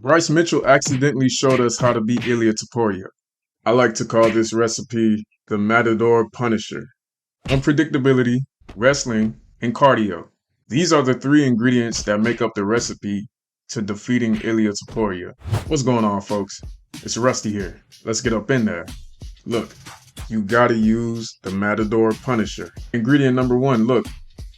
Bryce Mitchell accidentally showed us how to beat Ilia Topuria. I like to call this recipe the Matador Punisher. Unpredictability, wrestling, and cardio. These are the three ingredients that make up the recipe to defeating Ilia Topuria. What's going on, folks? It's Rusty here. Let's get up in there. Look, you gotta use the Matador Punisher. Ingredient number one, look,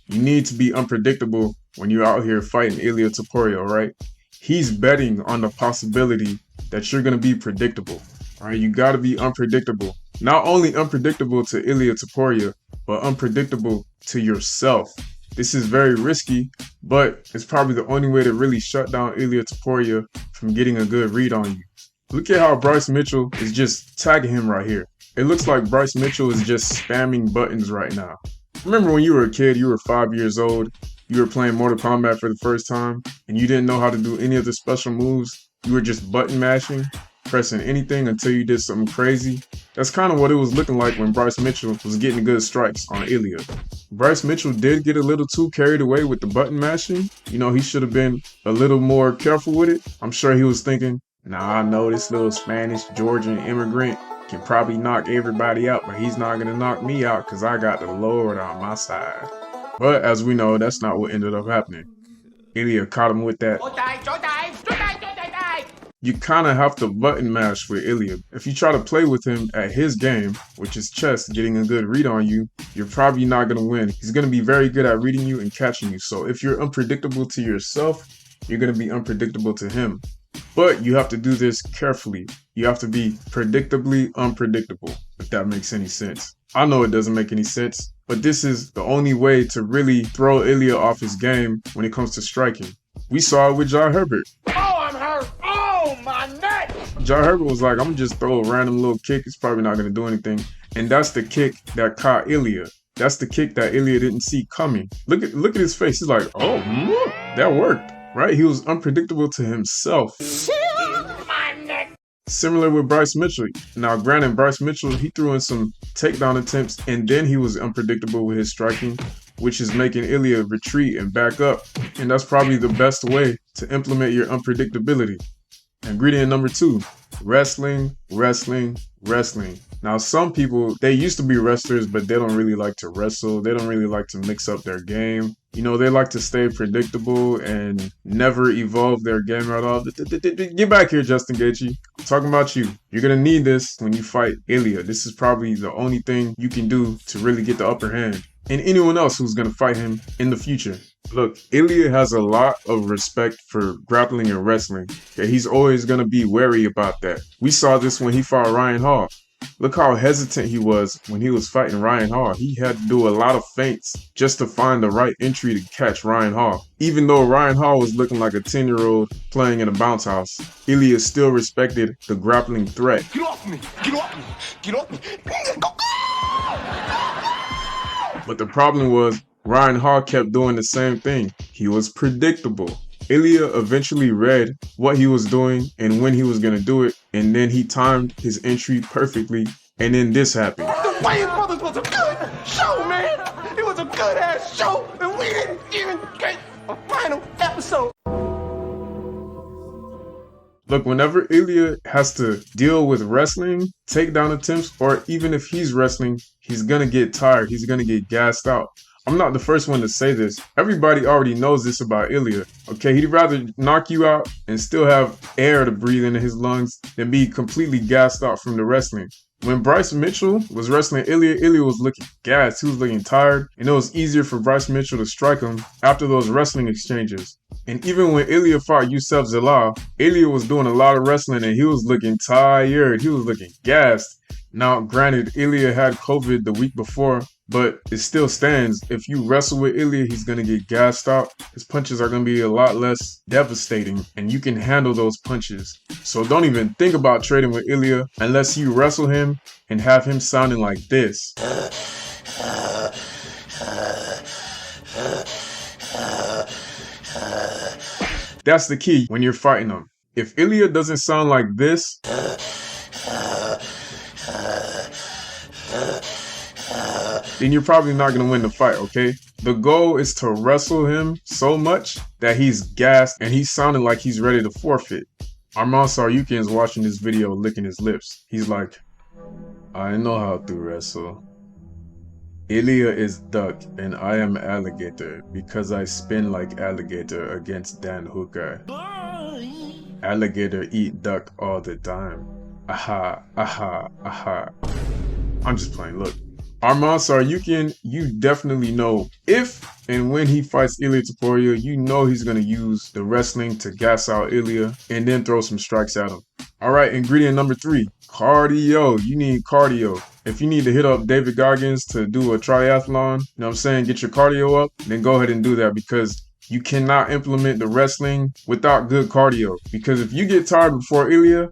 you need to be unpredictable when you're out here fighting Ilia Topuria, right? He's betting on the possibility that you're going to be predictable. All right, you got to be unpredictable. Not only unpredictable to Ilia Topuria, but unpredictable to yourself. This is very risky, but it's probably the only way to really shut down Ilia Topuria from getting a good read on you. Look at how Bryce Mitchell is just tagging him right here. It looks like Bryce Mitchell is just spamming buttons right now. Remember when you were a kid, you were 5 years old, you were playing Mortal Kombat for the first time, and you didn't know how to do any of the special moves? You were just button mashing, pressing anything until you did something crazy? That's kind of what it was looking like when Bryce Mitchell was getting good strikes on Ilia. Bryce Mitchell did get a little too carried away with the button mashing. You know, he should have been a little more careful with it. I'm sure he was thinking, nah, I know this little Spanish, Georgian immigrant can probably knock everybody out, but he's not going to knock me out because I got the Lord on my side. But as we know, that's not what ended up happening. Ilia caught him with that. You kind of have to button mash with Ilia. If you try to play with him at his game, which is chess, getting a good read on you, you're probably not going to win. He's going to be very good at reading you and catching you. So if you're unpredictable to yourself, you're going to be unpredictable to him. But you have to do this carefully. You have to be predictably unpredictable, if that makes any sense. I know it doesn't make any sense, but this is the only way to really throw Ilia off his game when it comes to striking. We saw it with John Herbert. Oh, I'm hurt. Oh, my neck. John Herbert was like, I'm going to just throw a random little kick. It's probably not going to do anything. And that's the kick that caught Ilia. That's the kick that Ilia didn't see coming. Look at his face. He's like, oh, that worked. Right? He was unpredictable to himself. Similar with Bryce Mitchell. Now, granted, Bryce Mitchell, he threw in some takedown attempts, and then he was unpredictable with his striking, which is making Ilia retreat and back up. And that's probably the best way to implement your unpredictability. Ingredient number two, wrestling, wrestling, wrestling. Now, some people, they used to be wrestlers, but they don't really like to wrestle. They don't really like to mix up their game. You know, they like to stay predictable and never evolve their game at all. Get back here, Justin Gaethje. I'm talking about you. You're going to need this when you fight Ilia. This is probably the only thing you can do to really get the upper hand. And anyone else who's going to fight him in the future. Look, Ilia has a lot of respect for grappling and wrestling. Okay, he's always going to be wary about that. We saw this when he fought Ryan Hall. Look how hesitant he was when he was fighting Ryan Hall. He had to do a lot of feints just to find the right entry to catch Ryan Hall. Even though Ryan Hall was looking like a 10-year-old playing in a bounce house, Ilia still respected the grappling threat. Get off me. Get off me. Get off me. But the problem was Ryan Hall kept doing the same thing. He was predictable. Ilia eventually read what he was doing and when he was going to do it, and then he timed his entry perfectly, and then this happened. The Wayans Brothers was a good show, man. It was a good-ass show, and we didn't even get a final episode. Look, whenever Ilia has to deal with wrestling, takedown attempts, or even if he's wrestling, he's going to get tired. He's going to get gassed out. I'm not the first one to say this. Everybody already knows this about Ilia. Okay, he'd rather knock you out and still have air to breathe into his lungs than be completely gassed out from the wrestling. When Bryce Mitchell was wrestling Ilia was looking gassed. He was looking tired, and it was easier for Bryce Mitchell to strike him after those wrestling exchanges. And even when Ilia fought Youssef Zalal, Ilia was doing a lot of wrestling and he was looking tired. He was looking gassed. Now, granted, Ilia had COVID the week before, but it still stands. If you wrestle with Ilia, he's going to get gassed out. His punches are going to be a lot less devastating, and you can handle those punches. So don't even think about trading with Ilia unless you wrestle him and have him sounding like this. That's the key when you're fighting him. If Ilia doesn't sound like this, then you're probably not going to win the fight, okay? The goal is to wrestle him so much that he's gassed and he's sounding like he's ready to forfeit. Arman Saryukin's watching this video licking his lips. He's like, I know how to wrestle. Ilia is duck and I am alligator because I spin like alligator against Dan Hooker. Alligator eat duck all the time. Aha, aha, aha. I'm just playing, look. Arman Saryukin, you definitely know if and when he fights Ilia Topuria, you know he's going to use the wrestling to gas out Ilia and then throw some strikes at him. Alright, ingredient number 3, cardio. You need cardio. If you need to hit up David Goggins to do a triathlon, you know what I'm saying, get your cardio up, then go ahead and do that because you cannot implement the wrestling without good cardio. Because if you get tired before Ilia,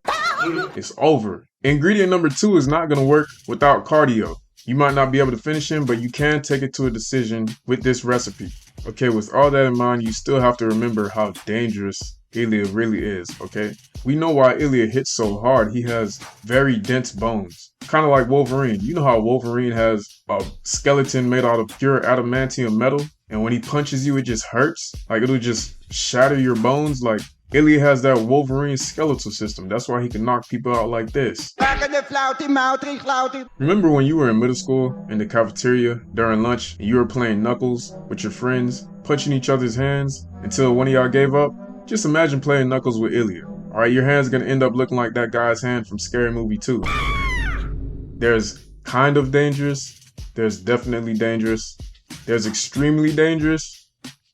it's over. Ingredient number 2 is not going to work without cardio. You might not be able to finish him, but you can take it to a decision with this recipe. Okay, with all that in mind, you still have to remember how dangerous Ilia really is, okay? We know why Ilia hits so hard. He has very dense bones. Kind of like Wolverine. You know how Wolverine has a skeleton made out of pure adamantium metal? And when he punches you, it just hurts? Like, it'll just shatter your bones? Like, Ilia has that Wolverine skeletal system. That's why he can knock people out like this. Remember when you were in middle school in the cafeteria during lunch and you were playing Knuckles with your friends, punching each other's hands until one of y'all gave up? Just imagine playing Knuckles with Ilia. Alright, your hand's gonna end up looking like that guy's hand from Scary Movie 2. There's kind of dangerous, there's definitely dangerous, there's extremely dangerous,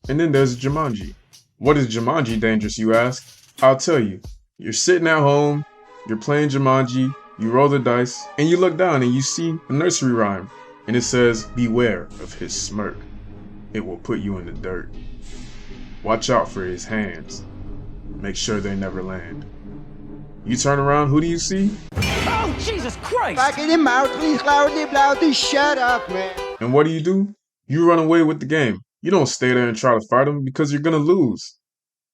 and then there's Jumanji. What is Jumanji dangerous, you ask? I'll tell you. You're sitting at home, you're playing Jumanji, you roll the dice, and you look down and you see a nursery rhyme. And it says, beware of his smirk. It will put you in the dirt. Watch out for his hands. Make sure they never land. You turn around, who do you see? Oh, Jesus Christ! Shut up, man. And what do? You run away with the game. You don't stay there and try to fight him because you're gonna lose.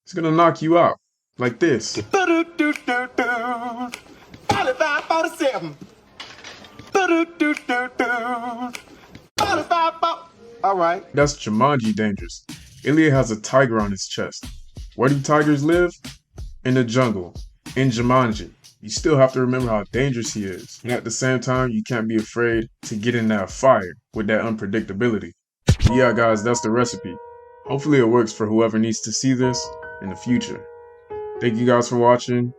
It's gonna knock you out. Like this. 45, 47. 45, all right. That's Jumanji dangerous. Ilia has a tiger on his chest. Where do tigers live? In the jungle. In Jumanji. You still have to remember how dangerous he is. And at the same time, you can't be afraid to get in that fire with that unpredictability. Yeah, guys, that's the recipe. Hopefully it works for whoever needs to see this in the future. Thank you guys for watching.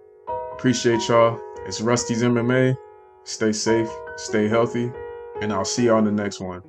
Appreciate y'all. It's Rusty'z MMA. Stay safe, stay healthy, and I'll see y'all in the next one.